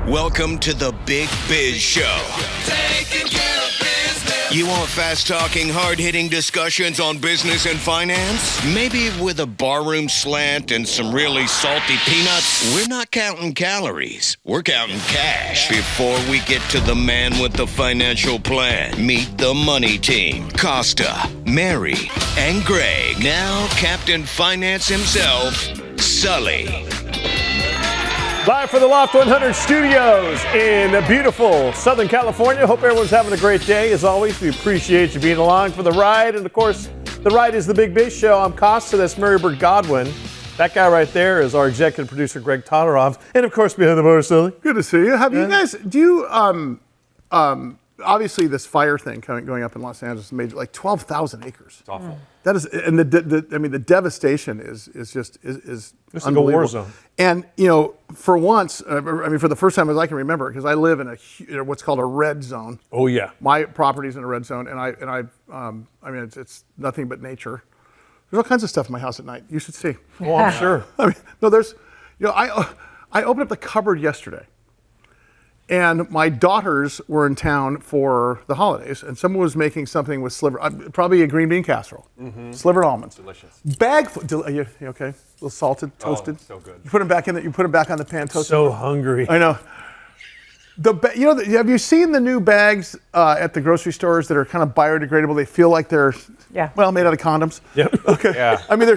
Welcome to the Big Biz Show. Taking care of business. You want fast-talking, hard-hitting discussions on business and finance? Maybe with a barroom slant and some really salty peanuts? We're not counting calories. We're counting cash. Before we get to the man with the financial plan, meet the money team. Costa, Mary, and Greg. Now Captain Finance himself, Sully. Live from the Loft 100 studios in beautiful Southern California. Hope everyone's having a great day. As always, we appreciate you being along for the ride. And of course, the ride is the Big Biz Show. I'm Costa. That's Marybird Godwin. That guy right there is our executive producer, Greg Todorov. And of course, behind the bar, Sully. Good to see you. Have you guys, do you, obviously this fire thing going up in Los Angeles made like 12,000 acres. It's awful. That is, and the devastation is just It's unbelievable. like a war zone. And for once, for the first time as I can remember, because I live in what's called a red zone. Oh, yeah. My property's in a red zone, and it's nothing but nature. There's all kinds of stuff in my house at night. You should see. Oh, I'm sure. I opened up the cupboard yesterday. And my daughters were in town for the holidays, and someone was making something with probably a green bean casserole, slivered almonds. Delicious. You okay? A little salted, toasted. Oh, so good. You put them back in. You put them back on the pan, toasted. So hungry. I know. Have you seen the new bags at the grocery stores that are kind of biodegradable? They feel like they're made out of condoms. Yep. Okay. Yeah. I mean,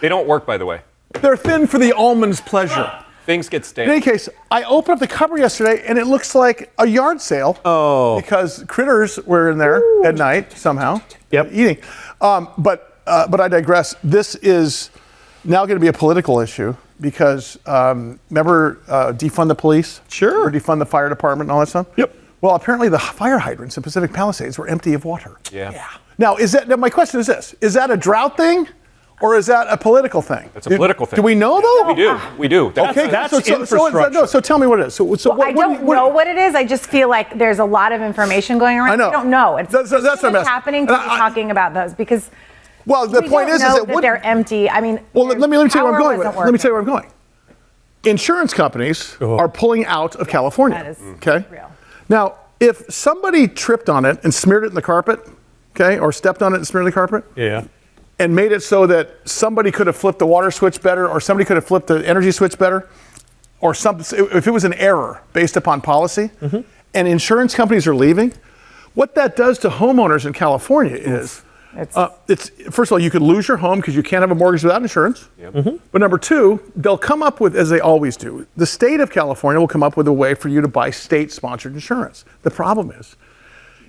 They don't work, by the way. they're thin for the almond's pleasure. Things get In stale. any case, I opened up the cupboard yesterday, and it looks like a yard sale. Oh. Because critters were in there at night somehow. Yep. Eating. But I digress. This is now going to be a political issue because remember defund the police? Sure. Or defund the fire department and all that stuff? Yep. Well, apparently the fire hydrants in Pacific Palisades were empty of water. Yeah. Now, my question is this. Is that a drought thing? Or is that a political thing? It's a political thing. Do we know though? We do. That's infrastructure. So tell me what it is. I don't know what it is. I just feel like there's a lot of information going around. I know. I don't know. That's what I'm asking. Happening to be talking about those because the point is that they're empty. I mean, well, let me tell you where I'm going. Let me tell you where I'm working. going. Insurance companies are pulling out of California. That is okay. real. Now, if somebody tripped on it and smeared it in the carpet, okay, or stepped on it and smeared the carpet, and made it so that somebody could have flipped the water switch better, or somebody could have flipped the energy switch better, or something, if it was an error based upon policy, and insurance companies are leaving, what that does to homeowners in California is, it's first of all, you could lose your home because you can't have a mortgage without insurance. Yep. But number two, they'll come up with, as they always do, the state of California will come up with a way for you to buy state-sponsored insurance. The problem is,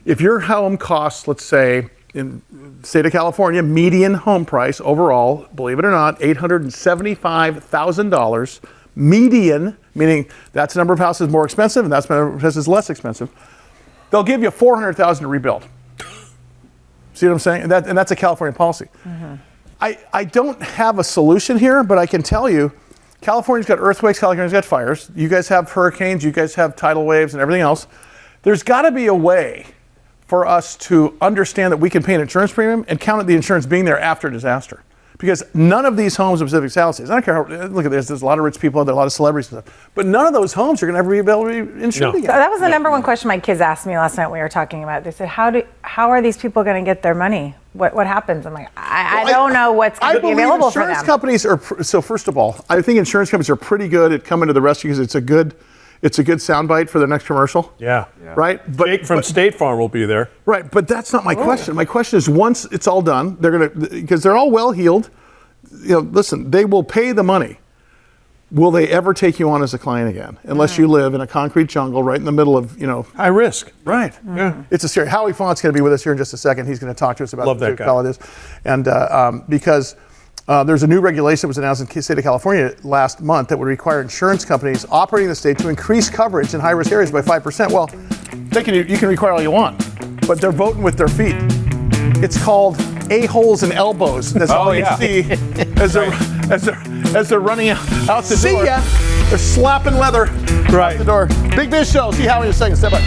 if your home costs, let's say, in the state of California, median home price overall, believe it or not, $875,000. Median, meaning that's the number of houses more expensive and that's the number of houses less expensive. They'll give you $400,000 to rebuild. See what I'm saying? And that's a California policy. I don't have a solution here, but I can tell you, California's got earthquakes, California's got fires. You guys have hurricanes, you guys have tidal waves and everything else. There's got to be a way for us to understand that we can pay an insurance premium and count on the insurance being there after a disaster. Because none of these homes in Pacific Palisades, I don't care how, look at this, there's a lot of rich people, there are a lot of celebrities and stuff, but none of those homes are going to ever be able to be insured again. So that was the number one question my kids asked me last night when we were talking about it. They said, how are these people going to get their money? What happens? I'm like, I don't know what's going to be available for them. Insurance companies are, so first of all, I think insurance companies are pretty good at coming to the rescue because it's a good soundbite for the next commercial. Yeah. Right? Jake from State Farm will be there. Right, but that's not my question. My question is, once it's all done, they're going to, because they're all well-heeled, listen, they will pay the money. Will they ever take you on as a client again? Unless you live in a concrete jungle right in the middle of, high risk. Right. Yeah. It's a serious. Howie Font's going to be with us here in just a second. He's going to talk to us about Love that guy. how it is. And because there's a new regulation that was announced in the state of California last month that would require insurance companies operating in the state to increase coverage in high-risk areas by 5%. Well, you can require all you want, but they're voting with their feet. It's called a-holes and elbows. That's all you see as they're running out the door. See ya. They're slapping leather out the door. Big Biz Show. See Howie in a second. Step by.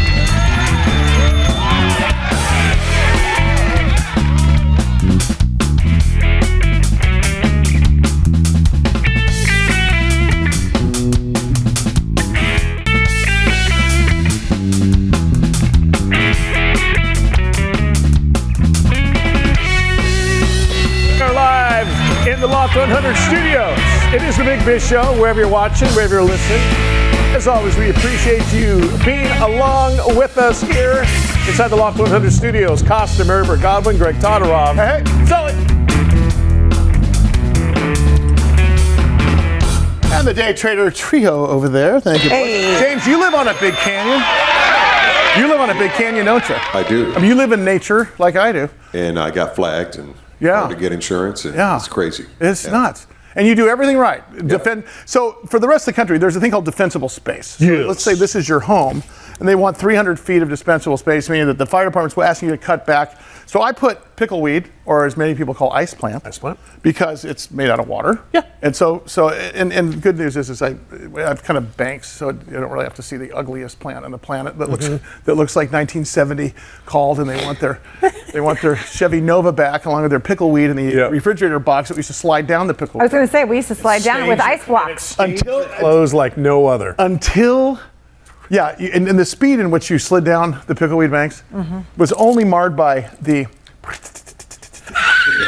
100 Studios. It is the Big Biz Show, wherever you're watching, wherever you're listening. As always, we appreciate you being along with us here inside the Loft 100 Studios. Costa, Merber, Godwin, Greg Todorov. Hey, Sully. And the day trader trio over there. Thank you. Hey. James, you live on a big canyon. You live on a big canyon, don't you? I do. I mean, you live in nature like I do. And I got flagged and Yeah. to get insurance. And Yeah. It's crazy. It's Yeah. nuts. And you do everything right. Defend. So for the rest of the country, there's a thing called defensible space. So Yes. let's say this is your home, and they want 300 feet of dispensable space, meaning that the fire department's asking you to cut back. So I put pickleweed, or as many people call ice plant, because it's made out of water. Yeah. And and good news is I have kind of banks, so you don't really have to see the ugliest plant on the planet that looks like 1970 called, and they want their Chevy Nova back along with their pickleweed in the refrigerator box that we used to slide down the pickleweed. I was going to say, we used to slide down with ice blocks. Until Clothes like no other. and the speed in which you slid down the pickleweed banks was only marred by the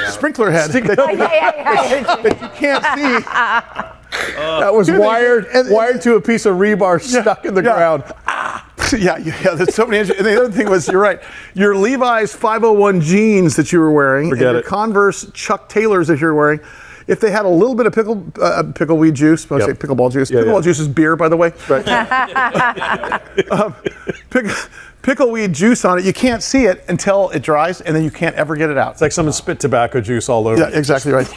sprinkler head that you can't see. That was wired to a piece of rebar stuck in the ground. There's so many. And the other thing was, you're right. Your Levi's 501 jeans that you were wearing, and your Converse Chuck Taylors that you were wearing, if they had a little bit of pickleweed juice, I say pickleball juice. Pickleball juice is beer, by the way. Right. Pickleweed juice on it. You can't see it until it dries, and then you can't ever get it out. It's like someone spit tobacco juice all over. Yeah, exactly right.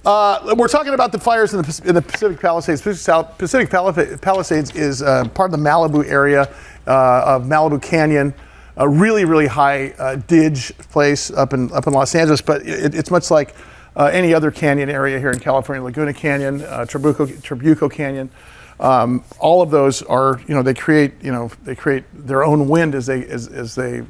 We're talking about the fires in the Pacific Palisades. Pacific Palisades is part of the Malibu area of Malibu Canyon, a really, really high dig place up in Los Angeles, but it's much like any other canyon area here in California, Laguna Canyon, Trabuco Canyon. All of those are, they create their own wind as they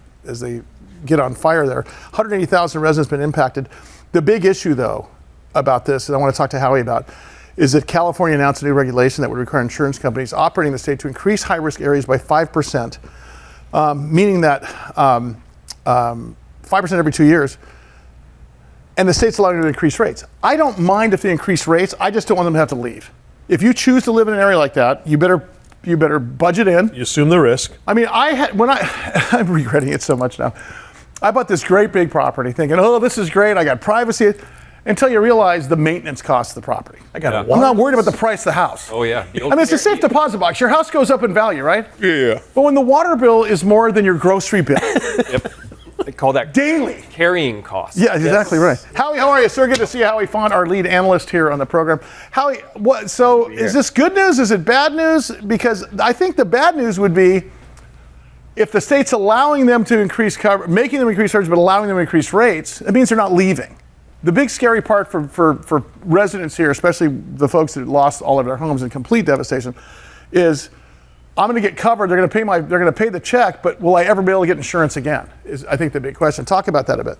get on fire there. 180,000 residents been impacted. The big issue, though, about this, and I want to talk to Howie about, is that California announced a new regulation that would require insurance companies operating in the state to increase high-risk areas by 5%, meaning that 5% every 2 years. And the state's allowing them to increase rates. I don't mind if they increase rates. I just don't want them to have to leave. If you choose to live in an area like that, you better budget in. You assume the risk. I mean, I'm regretting it so much now. I bought this great big property thinking, oh, this is great. I got privacy. Until you realize the maintenance costs of the property. I'm not worried about the price of the house. Oh, yeah. I mean, it's a safe deposit box. Your house goes up in value, right? Yeah. But when the water bill is more than your grocery bill. Yep. They call that daily carrying costs. Yeah, exactly right. Howie, how are you, sir? Good to see you, Howie Font, our lead analyst here on the program. Howie, is this good news? Is it bad news? Because I think the bad news would be if the state's allowing them to increase cover, making them increase charges, but allowing them to increase rates, it means they're not leaving. The big scary part for residents here, especially the folks that lost all of their homes in complete devastation, is I'm going to get covered. They're going to pay the check, but will I ever be able to get insurance again? Is I think the big question. Talk about that a bit.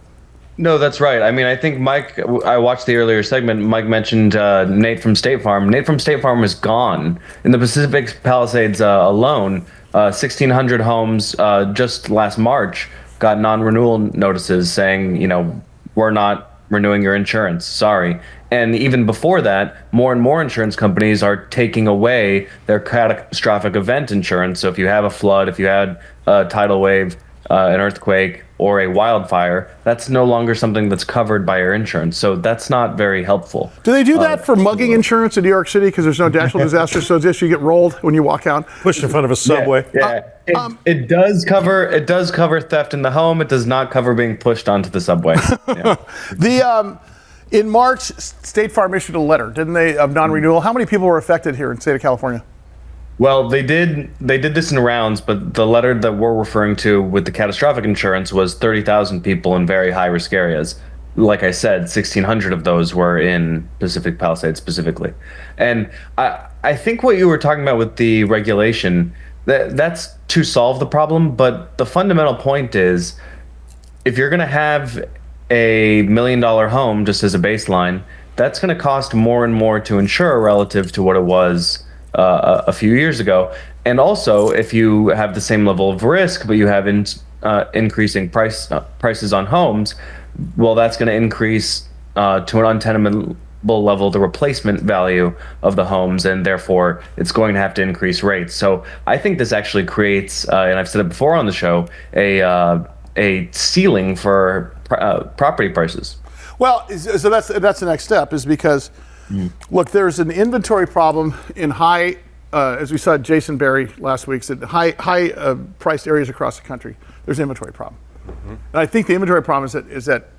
No, that's right. I mean, I think Mike, I watched the earlier segment. Mike mentioned Nate from State Farm. Nate from State Farm is gone. In the Pacific Palisades alone, 1,600 homes just last March got non-renewal notices saying, we're not renewing your insurance, sorry. And even before that, more and more insurance companies are taking away their catastrophic event insurance. So if you have a flood, if you had a tidal wave, an earthquake, or a wildfire, that's no longer something that's covered by your insurance. So that's not very helpful. Do they do that for mugging insurance in New York City because there's no natural disaster? So just you get rolled when you walk out, pushed in front of a subway. Yeah. It does cover theft in the home. It does not cover being pushed onto the subway. Yeah. In March, State Farm issued a letter, didn't they, of non-renewal? How many people were affected here in the state of California? Well, they did this in rounds, but the letter that we're referring to with the catastrophic insurance was 30,000 people in very high-risk areas. Like I said, 1,600 of those were in Pacific Palisades specifically. And I think what you were talking about with the regulation, that's to solve the problem, but the fundamental point is if you're going to have a $1 million home just as a baseline, that's going to cost more and more to insure relative to what it was a few years ago. And also, if you have the same level of risk, but you have increasing prices on homes, well, that's going to increase to an level the replacement value of the homes, and therefore it's going to have to increase rates. So I think this actually creates, and I've said it before on the show, a ceiling for property prices. Well, so that's the next step, is because, look, there's an inventory problem in high, as we saw Jason Berry last week, said high priced areas across the country. There's an inventory problem, and I think the inventory problem is that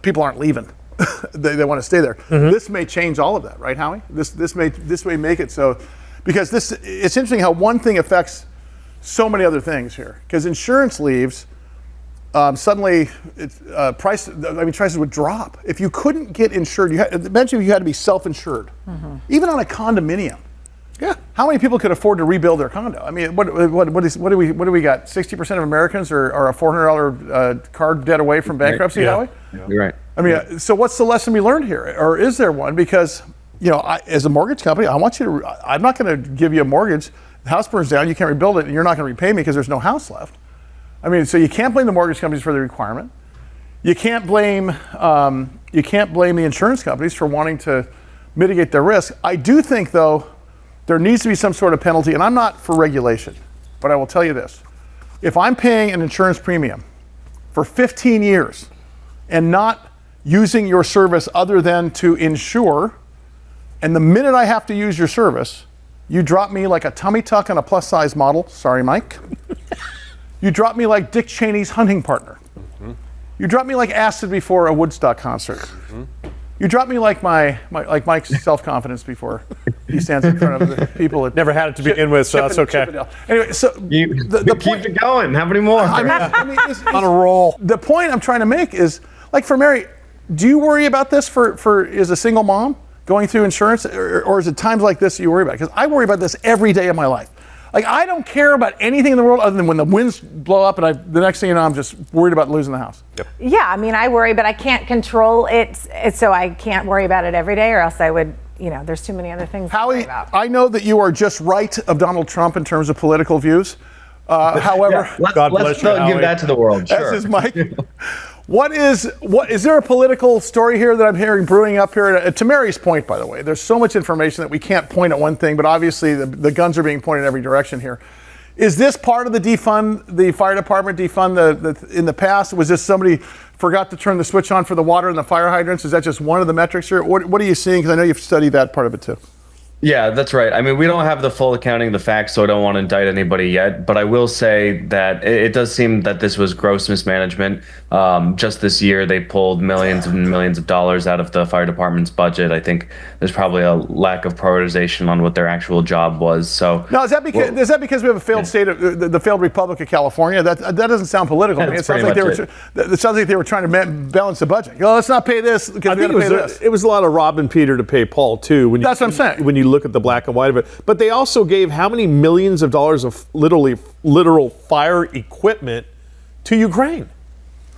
people aren't leaving. they want to stay there. This may change all of that, right, Howie? This may make it so, because it's interesting how one thing affects so many other things here. Because insurance leaves, suddenly prices would drop. If you couldn't get insured, eventually you had to be self-insured, even on a condominium. Yeah. How many people could afford to rebuild their condo? I mean, what do we got? 60% of Americans are a $400 car debt away from bankruptcy, Howie? Yeah. You're right. I mean, so what's the lesson we learned here? Or is there one? Because, as a mortgage company, I'm not going to give you a mortgage. The house burns down, you can't rebuild it, and you're not going to repay me because there's no house left. I mean, so you can't blame the mortgage companies for the requirement. You can't blame the insurance companies for wanting to mitigate their risk. I do think, though, there needs to be some sort of penalty, and I'm not for regulation, but I will tell you this. If I'm paying an insurance premium for 15 years and not using your service other than to insure, and the minute I have to use your service, you drop me like a tummy tuck on a plus size model, sorry Mike. You drop me like Dick Cheney's hunting partner. You drop me like acid before a Woodstock concert. You drop me like Mike's self-confidence before he stands in front of the people. That Never had it to begin with, so that's okay. Anyway, so the point, keep it going. How many more? I mean, On a roll. The point I'm trying to make is, like, for Mary, do you worry about this for as a single mom going through insurance, or is it times like this you worry about? Because I worry about this every day of my life. Like, I don't care about anything in the world other than when the winds blow up and the next thing you know, I'm just worried about losing the house. Yep. Yeah, I mean, I worry, but I can't control it, so I can't worry about it every day, or else I would, there's too many other things to worry Howie, about. I know that you are just right of Donald Trump in terms of political views. However, God bless let's you, not give Howie. that to the world. Sure. as is Mike. What is there a political story here that I'm hearing brewing up here? To Mary's point, by the way, there's so much information that we can't point at one thing, but obviously the guns are being pointed in every direction here. Is this part of the defund, the fire department defund in the past? Was this somebody forgot to turn the switch on for the water and the fire hydrants? Is that just one of the metrics here? What are you seeing? Because I know you've studied that part of it too. Yeah, that's right. I mean, we don't have the full accounting of the facts, so I don't want to indict anybody yet. But I will say that it does seem that this was gross mismanagement. Just this year, they pulled millions and millions of dollars out of the fire department's budget. I think there's probably a lack of prioritization on what their actual job was. So now, is that because we have a failed state of the failed Republic of California? That doesn't sound political. I mean, it sounds like they were trying to balance the budget. Let's not pay this because we got to pay this. It was a lot of robbing Peter to pay Paul too. That's what I'm saying. When you look at the black and white of it, but they also gave how many millions of dollars of literal fire equipment to Ukraine,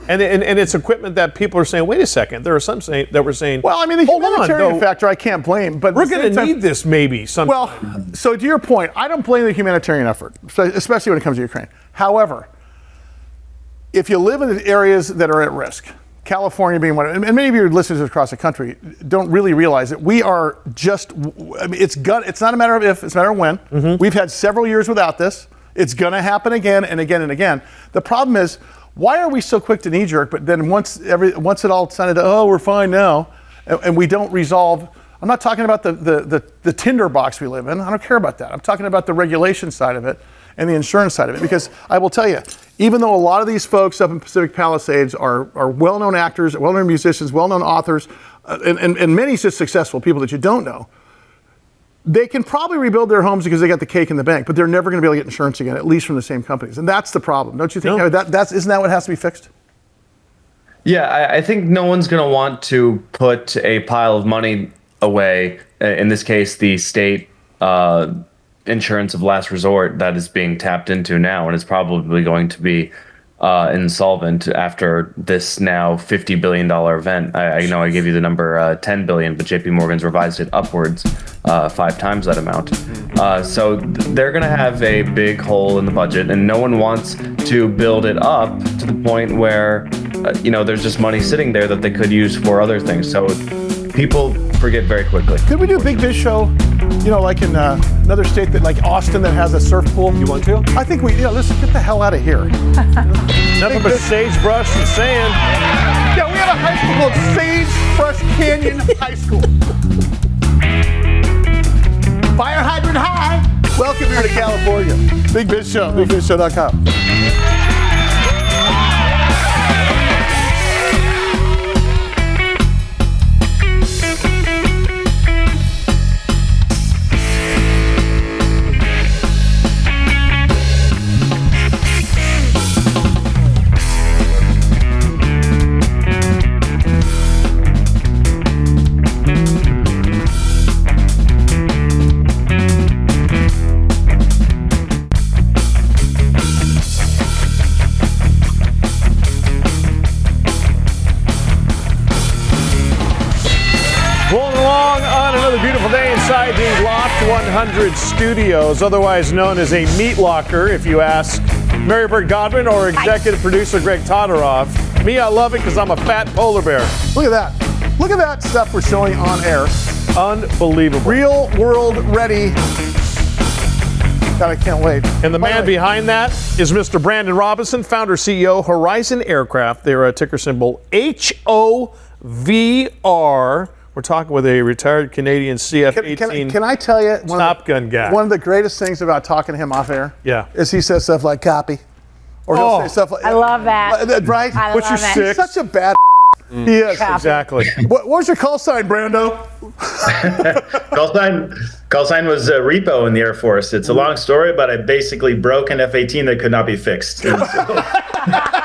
and it's equipment that people are saying, wait a second, there are some that were saying, well, I mean, the humanitarian factor I can't blame, but we're going to need this maybe sometime. Well, so to your point, I don't blame the humanitarian effort, especially when it comes to Ukraine. However, if you live in areas that are at risk, California being one, and many of your listeners across the country don't really realize that we are just, I mean, it's not a matter of if, it's a matter of when. We've had several years without this. It's going to happen again and again and again. The problem is, why are we so quick to knee-jerk, but then once it all sounded, oh, we're fine now, and we don't resolve. I'm not talking about the tinder box we live in. I don't care about that. I'm talking about the regulation side of it and the insurance side of it, because I will tell you, even though a lot of these folks up in Pacific Palisades are well-known actors, well-known musicians, well-known authors, and many just successful people that you don't know, they can probably rebuild their homes because they got the cake in the bank, but they're never going to be able to get insurance again, at least from the same companies. And that's the problem. Don't you think? No. Isn't that what has to be fixed? Yeah, I think no one's going to want to put a pile of money away, in this case, the state insurance of last resort that is being tapped into now, and is probably going to be insolvent after this now $50 billion event. I know I gave you the number $10 billion, but JP Morgan's revised it upwards 5 times that amount. So they're going to have a big hole in the budget, and no one wants to build it up to the point where there's just money sitting there that they could use for other things. So People forget very quickly. Could we do a big biz show? You know, like in another state that, like Austin, that has a surf pool. You want to? I think let's get the hell out of here. Nothing but sagebrush and sand. Yeah, we have a high school called Sagebrush Canyon High School. Fire hydrant high. Welcome here to California. Big Biz Show, bigbizshow.com. Beautiful day inside the Loft 100 studios, otherwise known as a meat locker, if you ask Mary Bird Godwin or executive producer Greg Todoroff. Me, I love it because I'm a fat polar bear. Look at that. Look at that stuff we're showing on air. Unbelievable. Real world ready. God, I can't wait. And the man behind that is Mr. Brandon Robinson, founder, CEO, Horizon Aircraft. They're a ticker symbol HOVR. We're talking with a retired Canadian CF-18 Can I tell you Top Gun guy. One of the greatest things about talking to him off air is he says stuff like copy. Or he'll say stuff like, I love that. Right? I Which love is it. sick. He's such a bad He is. Exactly. What was your call sign, Brando? Call sign was repo in the Air Force. It's a long story, but I basically broke an F-18 that could not be fixed. And so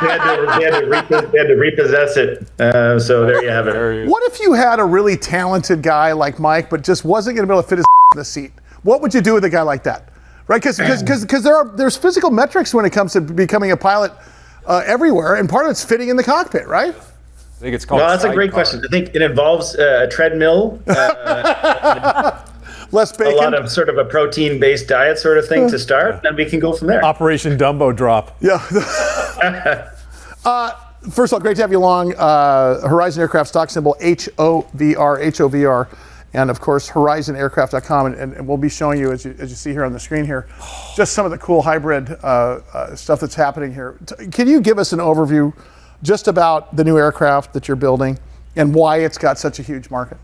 they had to repossess it. So there you have it. What if you had a really talented guy like Mike, but just wasn't going to be able to fit his in the seat? What would you do with a guy like that? Right? Because there's physical metrics when it comes to becoming a pilot everywhere, and part of it's fitting in the cockpit, right? I think it's called. Well, that's a great question. I think it involves a treadmill, less bacon, a lot of sort of a protein-based diet sort of thing to start, and we can go from there. Operation Dumbo Drop. Yeah. First of all, great to have you along. Horizon Aircraft stock symbol HOVR, and of course horizonaircraft.com, and we'll be showing you as you see here on the screen here, just some of the cool hybrid stuff that's happening here. Can you give us an overview just about the new aircraft that you're building and why it's got such a huge market?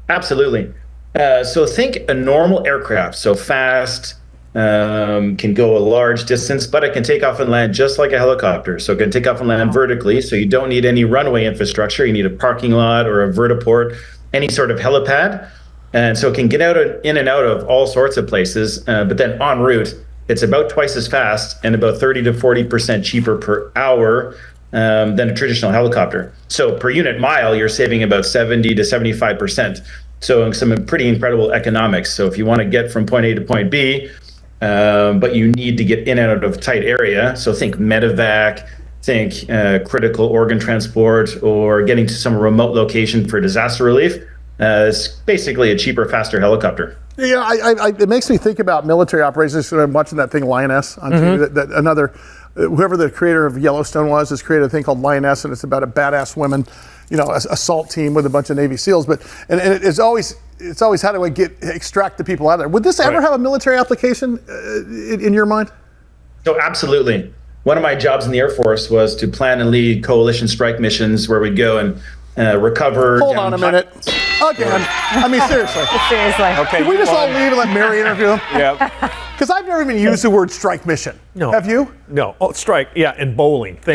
Absolutely. So think a normal aircraft, so fast, can go a large distance, but it can take off and land just like a helicopter. So it can take off and land vertically, so you don't need any runway infrastructure. You need a parking lot or a vertiport, any sort of helipad. And so it can get in and out of all sorts of places, but then en route, it's about twice as fast and about 30 to 40% cheaper per hour than a traditional helicopter. So per unit mile, you're saving about 70 to 75%. So some pretty incredible economics. So if you want to get from point A to point B, but you need to get in and out of a tight area, so think medevac, think critical organ transport, or getting to some remote location for disaster relief, it's basically a cheaper, faster helicopter. Yeah, it makes me think about military operations. I'm watching that thing Lioness on TV. That another, whoever the creator of Yellowstone has created a thing called Lioness, and it's about a badass women, assault team with a bunch of Navy SEALs. But it's always how do I extract the people out of there? Would this ever have a military application in your mind? So absolutely. One of my jobs in the Air Force was to plan and lead coalition strike missions where we'd go and recover. Hold on a minute. Again. I mean, seriously. Seriously. Okay. Can we just all leave and let Mary interview him? Yeah. Because I've never even used the word strike mission. No. Have you? No. Oh, strike. Yeah, and bowling. So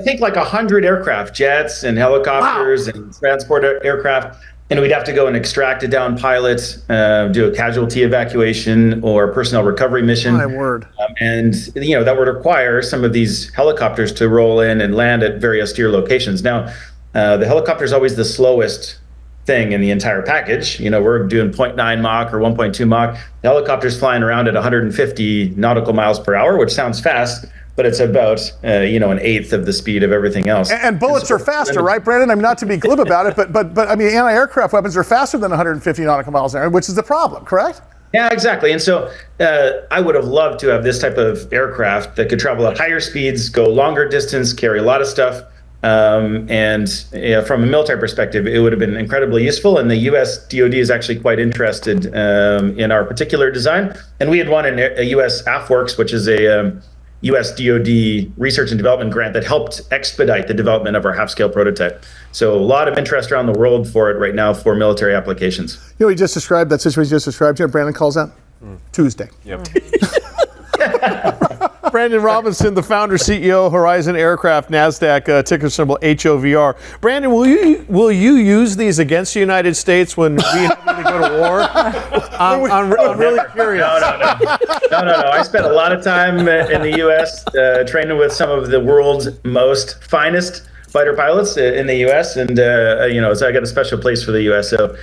think like 100 aircraft, jets and helicopters and transport aircraft, and we'd have to go and extract a down pilot, do a casualty evacuation or personnel recovery mission. My word. And that would require some of these helicopters to roll in and land at very austere locations. Now, the helicopter is always the slowest thing in the entire package. We're doing 0.9 Mach or 1.2 Mach. The helicopter's flying around at 150 nautical miles per hour, which sounds fast, but it's about an eighth of the speed of everything else. And bullets are faster, right, Brandon? I mean, not to be glib about it, but I mean, anti-aircraft weapons are faster than 150 nautical miles an hour, which is the problem, correct? Yeah, exactly. And so I would have loved to have this type of aircraft that could travel at higher speeds, go longer distance, carry a lot of stuff, And from a military perspective, it would have been incredibly useful. And the U.S. DoD is actually quite interested in our particular design. And we had won a U.S. AFWorks, which is a U.S. DoD research and development grant that helped expedite the development of our half-scale prototype. So a lot of interest around the world for it right now for military applications. You know, we just described that situation. You just described. You know, Brandon calls that Tuesday. Yep. Brandon Robinson, the founder, CEO, Horizon Aircraft, NASDAQ, ticker symbol HOVR. Brandon, will you use these against the United States when we have to go to war? I'm really curious. No. I spent a lot of time in the U.S. Training with some of the world's most finest fighter pilots in the U.S. And, so I got a special place for the U.S. So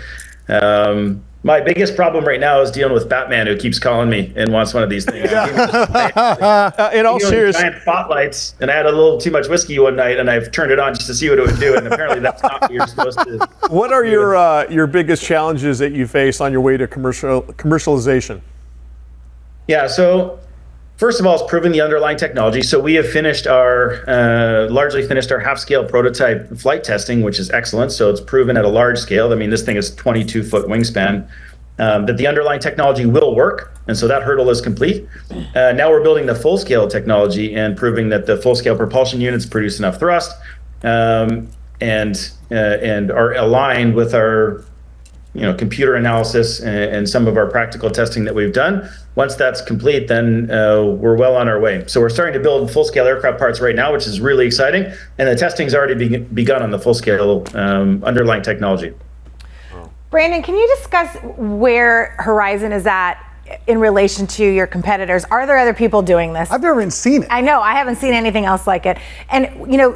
my biggest problem right now is dealing with Batman, who keeps calling me and wants one of these things. In all seriousness, giant spotlights, and I had a little too much whiskey one night, and I've turned it on just to see what it would do, and apparently that's not what you're supposed to. What are your biggest challenges that you face on your way to commercialization? Yeah, so first of all, it's proving the underlying technology. So we have largely finished our half-scale prototype flight testing, which is excellent. So it's proven at a large scale. I mean, this thing is 22-foot wingspan, that the underlying technology will work. And so that hurdle is complete. Now we're building the full-scale technology and proving that the full-scale propulsion units produce enough thrust and are aligned with our computer analysis and some of our practical testing that we've done. Once that's complete, then we're well on our way. So we're starting to build full-scale aircraft parts right now, which is really exciting. And the testing's already begun on the full-scale underlying technology. Brandon, can you discuss where Horizon is at in relation to your competitors? Are there other people doing this? I've never even seen it. I know, I haven't seen anything else like it. And,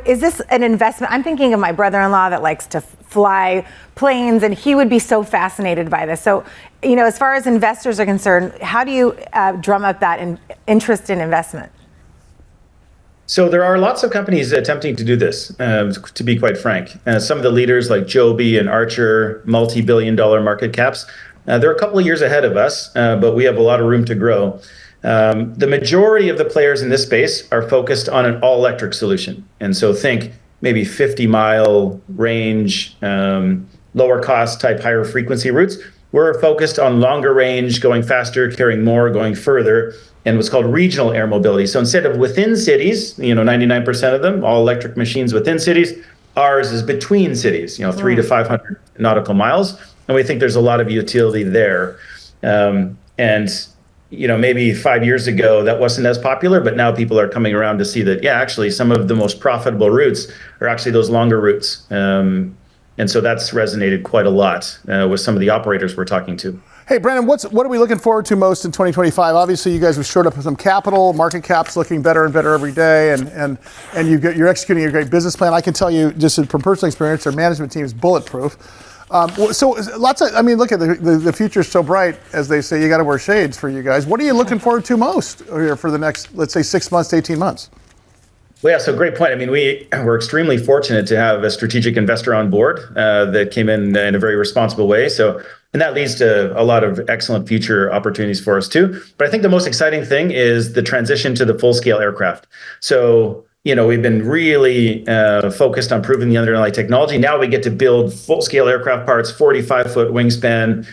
is this an investment? I'm thinking of my brother-in-law that likes to fly planes, and he would be so fascinated by this. So, as far as investors are concerned, how do you drum up that interest in investment? So there are lots of companies attempting to do this, to be quite frank. Some of the leaders like Joby and Archer, multi-billion-dollar market caps, they're a couple of years ahead of us, but we have a lot of room to grow. The majority of the players in this space are focused on an all-electric solution. And so think maybe 50-mile range, lower cost type, higher frequency routes. We're focused on longer range, going faster, carrying more, going further, and what's called regional air mobility. So instead of within cities, 99% of them, all electric machines within cities, ours is between cities, 300 to 500 nautical miles. And we think there's a lot of utility there. Maybe 5 years ago, that wasn't as popular, but now people are coming around to see that, actually, some of the most profitable routes are actually those longer routes. And so that's resonated quite a lot with some of the operators we're talking to. Hey, Brandon, what are we looking forward to most in 2025? Obviously, you guys have shored up with some capital, market cap's looking better and better every day, and you're executing a great business plan. I can tell you, just from personal experience, our management team is bulletproof. So look at the future's so bright, as they say, you got to wear shades for you guys. What are you looking forward to most here for the next, let's say, 6 months to 18 months? Well, yeah, so great point. I mean, we're extremely fortunate to have a strategic investor on board that came in a very responsible way. And that leads to a lot of excellent future opportunities for us too. But I think the most exciting thing is the transition to the full-scale aircraft. So, we've been really focused on proving the underlying technology. Now we get to build full-scale aircraft parts, 45-foot wingspan,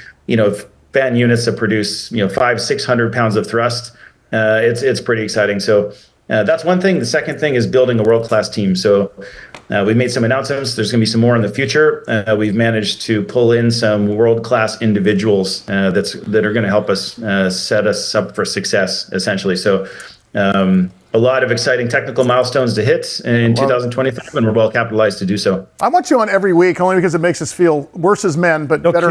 fan units that produce, 500-600 pounds of thrust. It's pretty exciting. So that's one thing. The second thing is building a world-class team. So we've made some announcements. There's going to be some more in the future. We've managed to pull in some world-class individuals that are going to help us set us up for success, essentially. So a lot of exciting technical milestones to hit in 2025, and we're well capitalized to do so. I want you on every week, only because it makes us feel worse as men, but better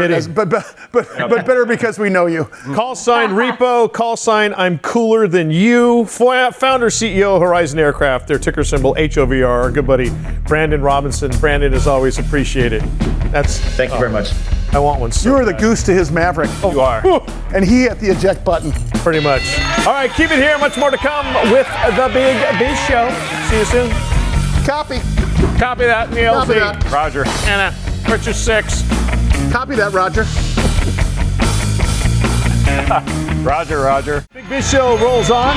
better because we know you. Call sign Repo, call sign I'm cooler than you. Founder, CEO, Horizon Aircraft, their ticker symbol HOVR, our good buddy Brandon Robinson. Brandon, as always, appreciate it. Thank you very much. I want one. So you are the goose to his Maverick. You are. And he hit the eject button. Pretty much. All right, keep it here. Much more to come with the Big Biz Show. See you soon. Copy that, Neil. Copy that. Roger. Anna, Richard 6. Copy that, Roger. Roger. Big Biz Show rolls on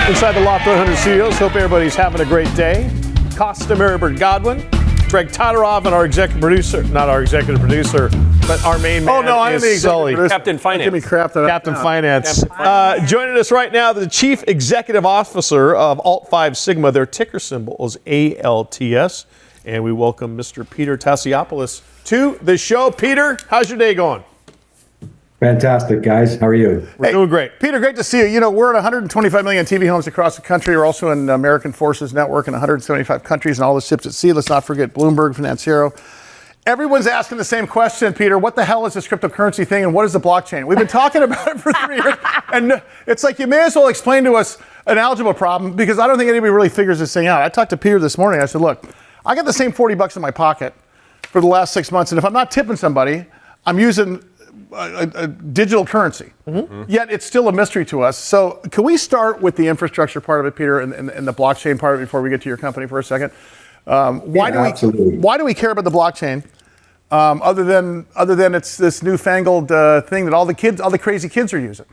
inside the Loft 100 studios. Hope everybody's having a great day. Costa Maribert Godwin, Greg Todorov, and our executive producer, not our executive producer, but our main man I'm is the executive Sully. producer. Captain Finance. Give me crap that Captain Finance. Joining us right now, the Chief Executive Officer of Alt 5 Sigma. Their ticker symbol is ALTS. And we welcome Mr. Peter Tassiopoulous to the show. Peter, how's your day going? Fantastic, guys. How are you? We're doing great. Peter, great to see you. You know, we're at 125 million TV homes across the country. We're also in American Forces Network in 175 countries and all the ships at sea. Let's not forget Bloomberg, Financiero. Everyone's asking the same question, Peter. What the hell is this cryptocurrency thing and what is the blockchain? We've been talking about it for 3 years. And it's like you may as well explain to us an algebra problem because I don't think anybody really figures this thing out. I talked to Peter this morning. I said, look, I got the same $40 in my pocket for the last 6 months. And if I'm not tipping somebody, I'm using a digital currency. Yet it's still a mystery to us. So can we start with the infrastructure part of it, Peter, and the blockchain part of it before we get to your company for a second? Why do we care about the blockchain? Other than it's this newfangled thing that all the crazy kids are using.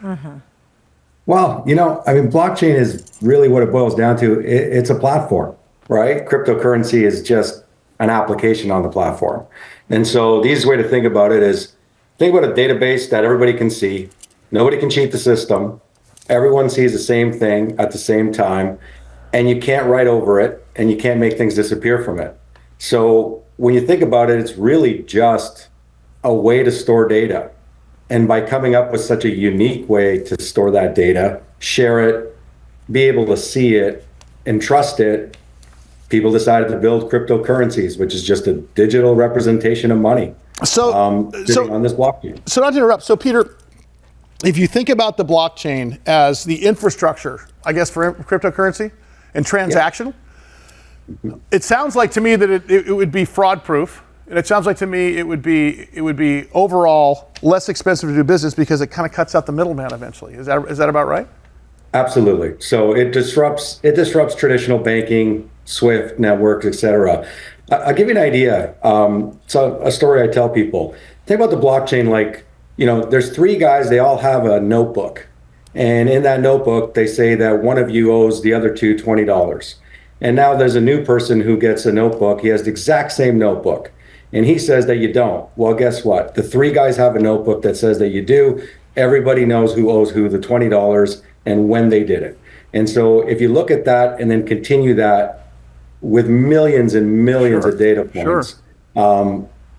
Well, blockchain is really what it boils down to. It's a platform, right? Cryptocurrency is just an application on the platform. And so the easiest way to think about it is think about a database that everybody can see. Nobody can cheat the system. Everyone sees the same thing at the same time, and you can't write over it, and you can't make things disappear from it. So when you think about it, it's really just a way to store data. And by coming up with such a unique way to store that data, share it, be able to see it, and trust it, people decided to build cryptocurrencies, which is just a digital representation of money. So on this blockchain. So not to interrupt. So Peter, if you think about the blockchain as the infrastructure, I guess for cryptocurrency and transactional, it sounds like to me that it would be fraud proof, and it sounds like to me it would be overall less expensive to do business because it kind of cuts out the middleman eventually. Is that about right? Absolutely. So it disrupts traditional banking, SWIFT networks, et cetera. I'll give you an idea. So a story I tell people. Think about the blockchain like, there's 3 guys, they all have a notebook. And in that notebook, they say that one of you owes the other 2 $20. And now there's a new person who gets a notebook. He has the exact same notebook. And he says that you don't. Well, guess what? The 3 guys have a notebook that says that you do. Everybody knows who owes who the $20 and when they did it. And so if you look at that and then continue that with millions and millions of data points,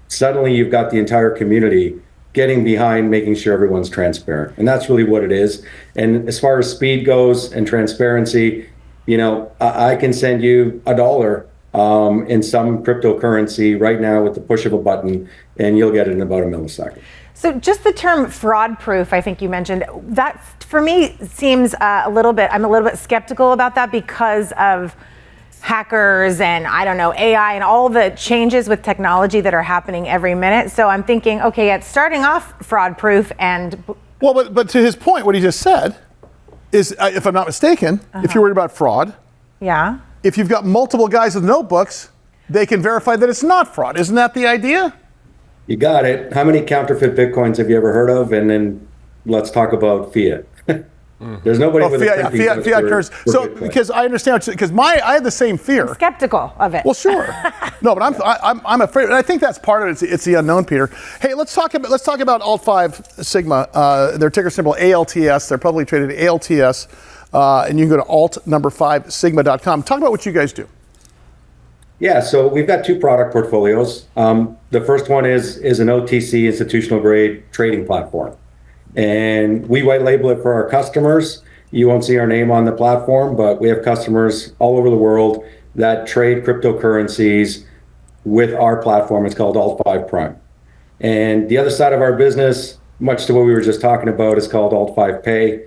suddenly you've got the entire community getting behind making sure everyone's transparent. And that's really what it is. And as far as speed goes and transparency, I can send you $1 in some cryptocurrency right now with the push of a button, and you'll get it in about a millisecond. So just the term fraud proof, I think you mentioned, that for me seems I'm a little bit skeptical about that because of hackers and AI and all the changes with technology that are happening every minute. So I'm thinking, okay, it's starting off fraud proof and... Well, but to his point, what he just said is, if I'm not mistaken, if you're worried about fraud, if you've got multiple guys with notebooks, they can verify that it's not fraud. Isn't that the idea? You got it. How many counterfeit Bitcoins have you ever heard of? And then let's talk about fiat. There's nobody with fiat currency. So Bitcoin. Because I understand, because I had the same fear. I'm skeptical of it. Well, sure. No, but I'm afraid, and I think that's part of it. It's the unknown, Peter. Hey, let's talk about Alt 5 Sigma. Their ticker symbol ALTS. They're publicly traded ALTS, and you can go to alt5sigma.com. Talk about what you guys do. Yeah, so we've got 2 product portfolios. The first one is an OTC institutional grade trading platform. And we white label it for our customers. You won't see our name on the platform, but we have customers all over the world that trade cryptocurrencies with our platform. It's called Alt 5 Prime. And the other side of our business, much to what we were just talking about, is called Alt 5 Pay.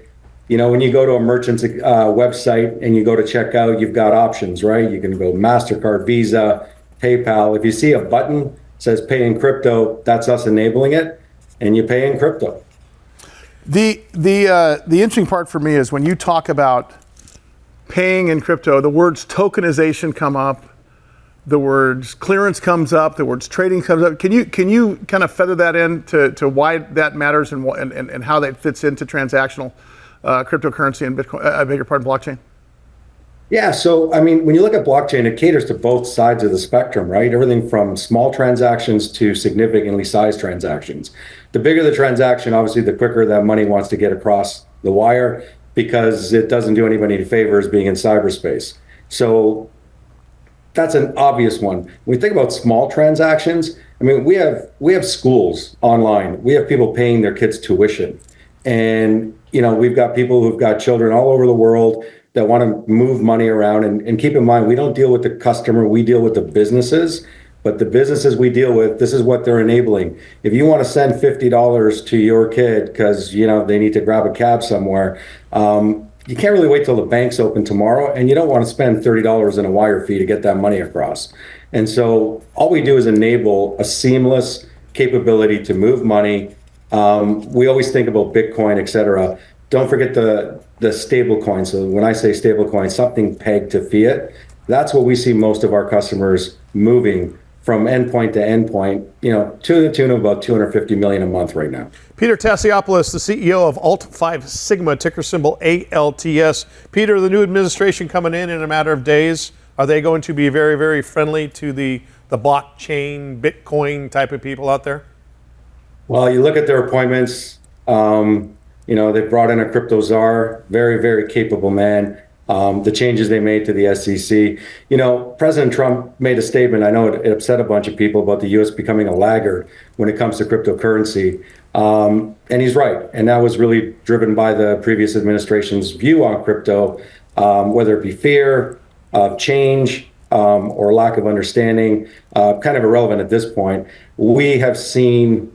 When you go to a merchant's website and you go to checkout, you've got options, right? You can go MasterCard, Visa, PayPal. If you see a button that says pay in crypto, that's us enabling it, and you pay in crypto. The interesting part for me is when you talk about paying in crypto, the words tokenization come up, the words clearance comes up, the words trading comes up. Can you kind of feather that in to why that matters and how that fits into transactional cryptocurrency and Bitcoin? I beg your pardon, blockchain. Yeah, so I mean, when you look at blockchain, it caters to both sides of the spectrum, right? Everything from small transactions to significantly sized transactions. The bigger the transaction, obviously, the quicker that money wants to get across the wire because it doesn't do anybody any favors being in cyberspace. So that's an obvious one. When we think about small transactions, I mean, we have schools online. We have people paying their kids' tuition. And, we've got people who've got children all over the world that want to move money around. And keep in mind, we don't deal with the customer, we deal with the businesses. But the businesses we deal with, this is what they're enabling. If you want to send $50 to your kid because, they need to grab a cab somewhere, you can't really wait till the bank's open tomorrow, and you don't want to spend $30 in a wire fee to get that money across. And so all we do is enable a seamless capability to move money. We always think about Bitcoin, et cetera. Don't forget the stable coin. So when I say stable coin, something pegged to fiat, that's what we see most of our customers moving from endpoint to endpoint, to the tune of about 250 million a month right now. Peter Tassiopoulous, the CEO of Alt 5 Sigma, ticker symbol ALTS. Peter, the new administration coming in a matter of days, are they going to be very, very friendly to the blockchain, Bitcoin type of people out there? Well, you look at their appointments, they brought in a crypto czar, very, very capable man. The changes they made to the SEC. President Trump made a statement. I know it upset a bunch of people about the U.S. becoming a laggard when it comes to cryptocurrency. And he's right. And that was really driven by the previous administration's view on crypto, whether it be fear of change or lack of understanding, kind of irrelevant at this point. We have seen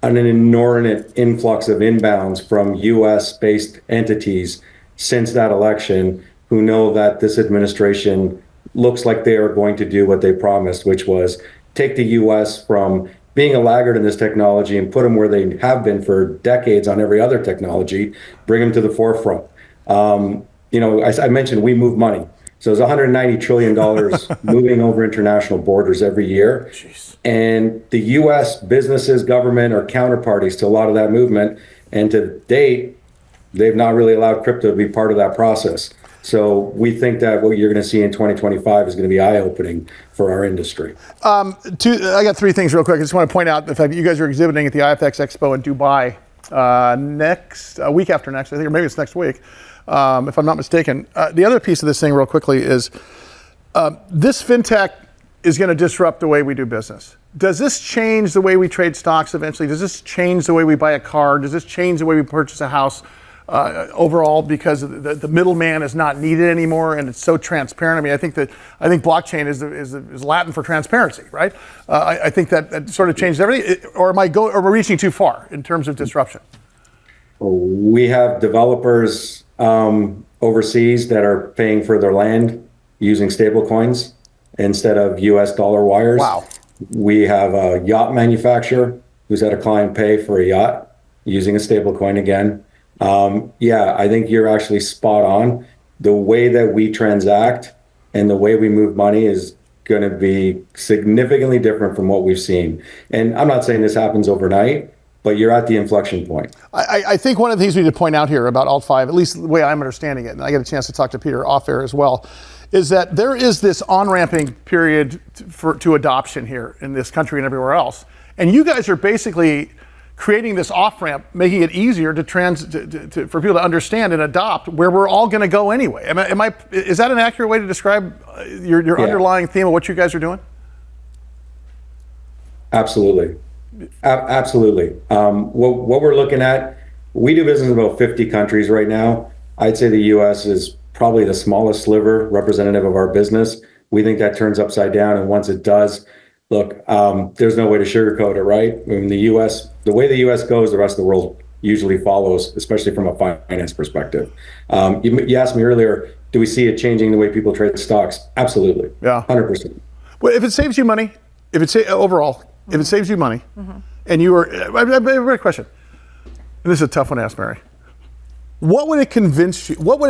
an inordinate influx of inbounds from U.S.-based entities since that election who know that this administration looks like they are going to do what they promised, which was take the U.S. from being a laggard in this technology and put them where they have been for decades on every other technology, bring them to the forefront. I mentioned we move money. So it's $190 trillion moving over international borders every year. Jeez. And the U.S. businesses, government are counterparties to a lot of that movement. And to date, they've not really allowed crypto to be part of that process. So we think that what you're going to see in 2025 is going to be eye-opening for our industry. I got three things real quick. I just want to point out the fact that you guys are exhibiting at the IFX Expo in Dubai week after next, I think, or maybe it's next week, if I'm not mistaken. The other piece of this thing real quickly is this fintech is going to disrupt the way we do business. Does this change the way we trade stocks eventually? Does this change the way we buy a car? Does this change the way we purchase a house? Overall, because the middleman is not needed anymore, and it's so transparent. I mean, I think blockchain is Latin for transparency, right? I think that sort of changed everything. Or am I reaching too far in terms of disruption? We have developers overseas that are paying for their land using stable coins instead of U.S. dollar wires. Wow. We have a yacht manufacturer who's had a client pay for a yacht using a stable coin again. I think you're actually spot on. The way that we transact and the way we move money is going to be significantly different from what we've seen. And I'm not saying this happens overnight, but you're at the inflection point. I think one of the things we need to point out here about Alt 5, at least the way I'm understanding it, and I get a chance to talk to Peter off air as well, is that there is this on-ramping period to adoption here in this country and everywhere else. And you guys are basically creating this off-ramp, making it easier for people to understand and adopt where we're all going to go anyway. Is that an accurate way to describe your underlying theme of what you guys are doing? Absolutely. Absolutely. What we're looking at, we do business in about 50 countries right now. I'd say the U.S. is probably the smallest sliver representative of our business. We think that turns upside down, and once it does, look, there's no way to sugarcoat it, right? I mean, the way the U.S. goes, the rest of the world usually follows, especially from a finance perspective. You asked me earlier, do we see it changing the way people trade stocks? Absolutely. Yeah. 100%. Well, if it saves you money, if it saves you money, and you are, I have a question, and this is a tough one to ask Mary. What would it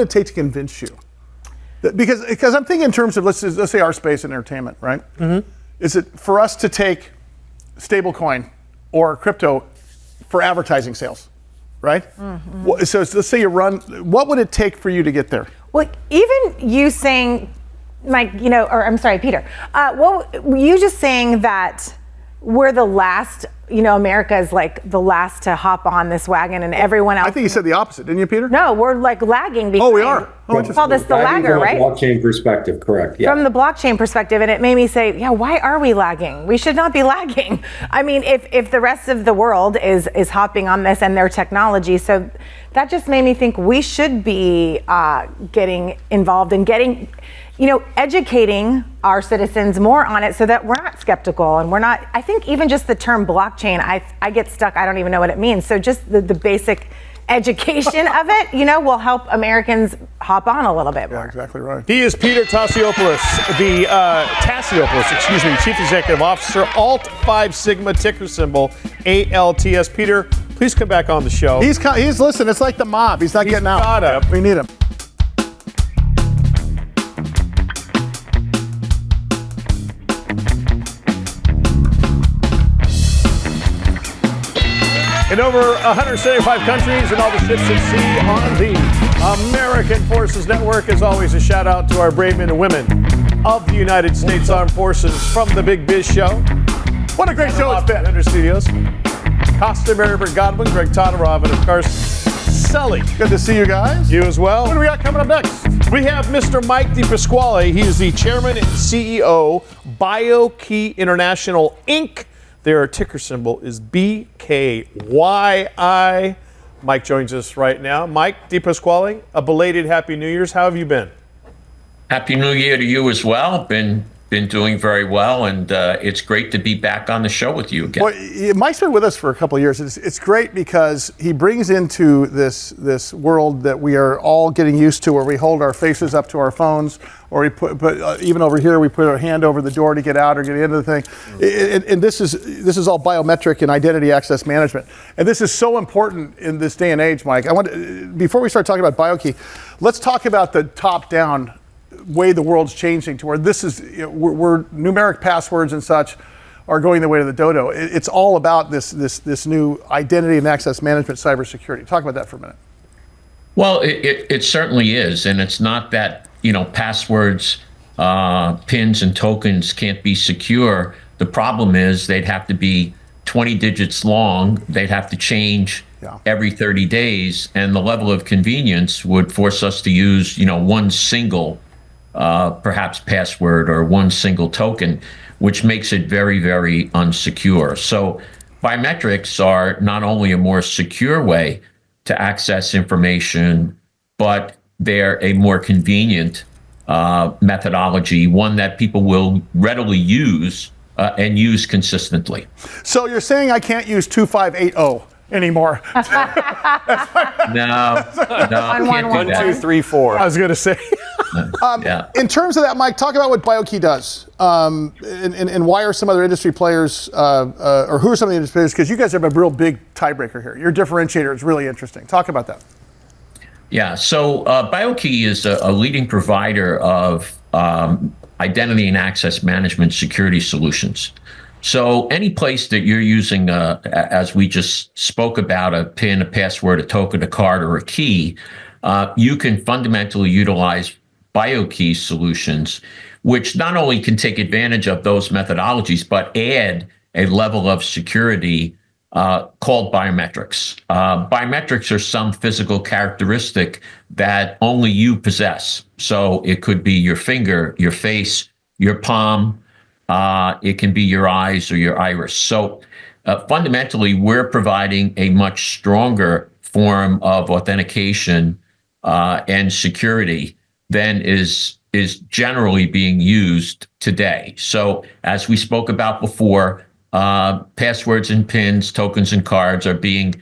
take to convince you? Because I'm thinking in terms of, let's say our space and entertainment, right? Mm-hmm. Is it for us to take stablecoin or crypto for advertising sales, right? Mm-hmm. So let's say what would it take for you to get there? Well, even you saying, Mike, or I'm sorry, Peter, you just saying that we're the last, America is like the last to hop on this wagon and everyone else. I think you said the opposite, didn't you, Peter? No, we're like lagging behind. Oh, we are. We call this the lagger, right? From a blockchain perspective, correct. Yeah. From the blockchain perspective, and it made me say, why are we lagging? We should not be lagging. I mean, if the rest of the world is hopping on this and their technology, so that just made me think we should be getting involved and getting, educating our citizens more on it so that we're not skeptical and we're not, I think even just the term blockchain, I get stuck, I don't even know what it means. So just the basic education of it, will help Americans hop on a little bit more. Yeah, exactly right. He is Peter Tassiopoulous, Chief Executive Officer, Alt 5 Sigma, ticker symbol ALTS. Peter, please come back on the show. He's listen, it's like the mob. He's not getting out. Caught up. We need him. In over 175 countries and all the ships at sea on the American Forces Network. As always, a shout out to our brave men and women of the United States Armed Forces from the Big Biz Show. What a great show it's been. Under studios. Costa, Marybert Godwin, Greg Todorov, and of course, Sully. Good to see you guys. You as well. What do we got coming up next? We have Mr. Mike DePasquale. He is the chairman and CEO, Bio-Key International, Inc. Their ticker symbol is BKYI. Mike joins us right now. Mike DePasquale, a belated Happy New Year's. How have you been? Happy New Year to you as well. Been doing very well, and it's great to be back on the show with you again. Well, Mike's been with us for a couple of years. It's great because he brings into this world that we are all getting used to, where we hold our faces up to our phones, or we put even over here we put our hand over the door to get out or get into the thing. And this is all biometric and identity access management. And this is so important in this day and age, Mike. Before we start talking about Bio-Key, let's talk about the top-down way the world's changing to where this is, where numeric passwords and such are going the way to the dodo. It's all about this new identity and access management cybersecurity. Talk about that for a minute. Well, it certainly is, and it's not that passwords, pins, and tokens can't be secure. The problem is they'd have to be 20 digits long. They'd have to change every 30 days, and the level of convenience would force us to use one single perhaps password or one single token, which makes it very, very unsecure. So biometrics are not only a more secure way to access information, but they're a more convenient methodology, one that people will readily use and use consistently. So you're saying I can't use 2580 anymore? No, can't do 1, 2, 3, 4. I was going to say. In terms of that, Mike, talk about what Bio-Key does, and why are some other industry players, or who are some of the industry players? Because you guys have a real big tiebreaker here. Your differentiator is really interesting. Talk about that. Yeah, so Bio-Key is a leading provider of identity and access management security solutions. So any place that you're using, as we just spoke about, a PIN, a password, a token, a card, or a key, you can fundamentally utilize Bio-Key solutions, which not only can take advantage of those methodologies, but add a level of security called biometrics. Biometrics are some physical characteristic that only you possess. So it could be your finger, your face, your palm. It can be your eyes or your iris. So fundamentally, we're providing a much stronger form of authentication and security than is generally being used today. So as we spoke about before, passwords and pins, tokens and cards are being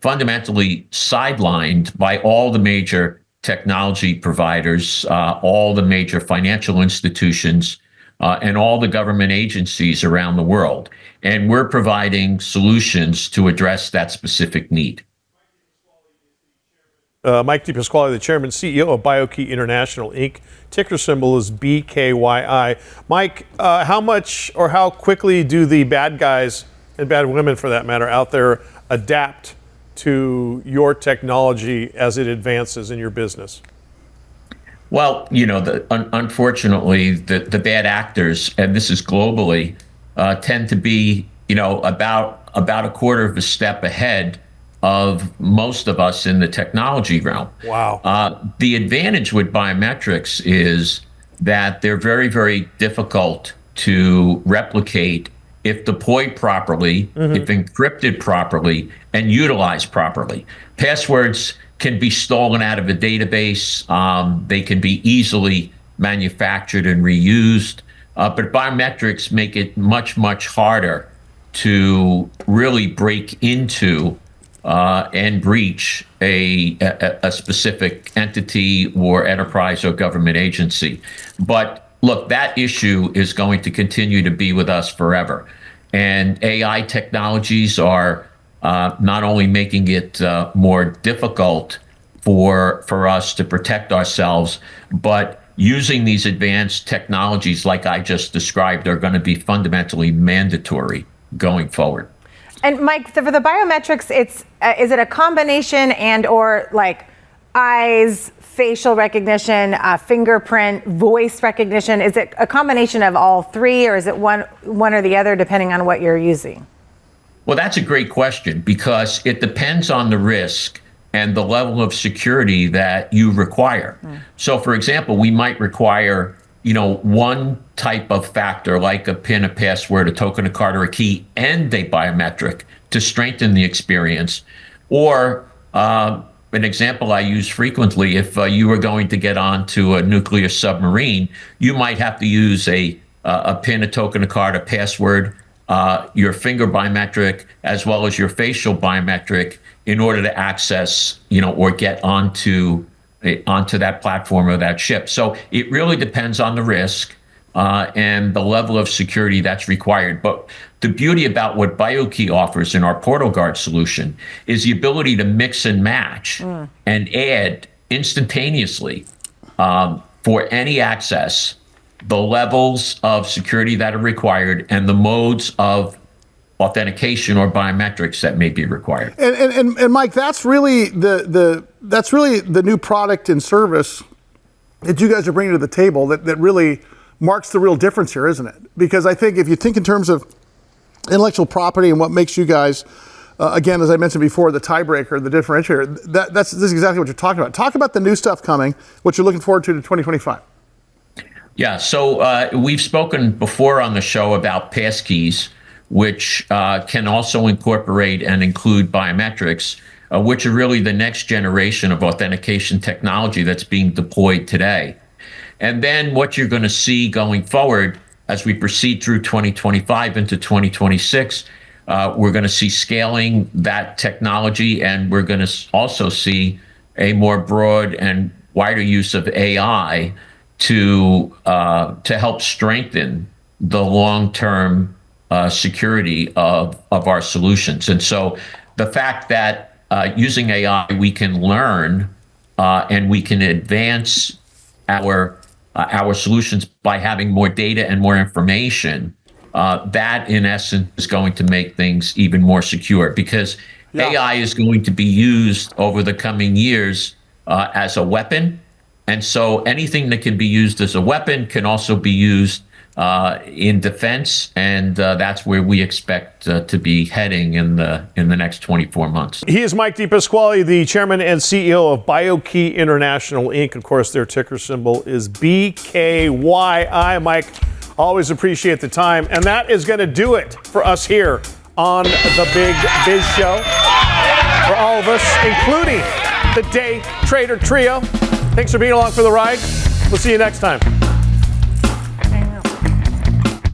fundamentally sidelined by all the major technology providers, all the major financial institutions, and all the government agencies around the world. And we're providing solutions to address that specific need. Mike DePasquale, the chairman and CEO of Bio-Key International, Inc. Ticker symbol is BKYI. Mike, how much or how quickly do the bad guys, and bad women for that matter, out there adapt to your technology as it advances in your business? Well, unfortunately, the bad actors, and this is globally, tend to be, about a quarter of a step ahead of most of us in the technology realm. Wow. The advantage with biometrics is that they're very, very difficult to replicate if deployed properly, if encrypted properly, and utilized properly. Passwords can be stolen out of a database. They can be easily manufactured and reused. But biometrics make it much, much harder to really break into and breach a specific entity or enterprise or government agency. But look, that issue is going to continue to be with us forever. And AI technologies are not only making it more difficult for us to protect ourselves, but using these advanced technologies like I just described are going to be fundamentally mandatory going forward. And Mike, for the biometrics, is it a combination and or like eyes, facial recognition, fingerprint, voice recognition? Is it a combination of all three, or is it one or the other depending on what you're using? Well, that's a great question because it depends on the risk and the level of security that you require. So, for example, we might require, one type of factor like a PIN, a password, a token, a card, or a key, and a biometric to strengthen the experience. Or an example I use frequently, if you were going to get onto a nuclear submarine, you might have to use a PIN, a token, a card, a password, your finger biometric, as well as your facial biometric in order to access, or get onto that platform or that ship. So it really depends on the risk and the level of security that's required. But the beauty about what Bio-Key offers in our Portal Guard solution is the ability to mix and match and add instantaneously for any access the levels of security that are required and the modes of authentication or biometrics that may be required. And Mike, that's really the new product and service that you guys are bringing to the table that really marks the real difference here, isn't it? Because I think if you think in terms of intellectual property and what makes you guys, again, as I mentioned before, the tiebreaker, the differentiator, this is exactly what you're talking about. Talk about the new stuff coming, what you're looking forward to 2025. Yeah, so we've spoken before on the show about passkeys, which can also incorporate and include biometrics, which are really the next generation of authentication technology that's being deployed today. And then what you're going to see going forward as we proceed through 2025 into 2026, we're going to see scaling that technology, and we're going to also see a more broad and wider use of AI to help strengthen the long-term security of our solutions. And so the fact that using AI, we can learn and we can advance our solutions by having more data and more information, that in essence is going to make things even more secure, because AI is going to be used over the coming years as a weapon. And so anything that can be used as a weapon can also be used in defense, and that's where we expect to be heading in the next 24 months. He is Mike DePasquale, the chairman and CEO of Bio-Key International, Inc. Of course, their ticker symbol is BKYI. Mike, always appreciate the time. And that is going to do it for us here on the Big Biz Show. For all of us, including the Day Trader Trio. Thanks for being along for the ride. We'll see you next time.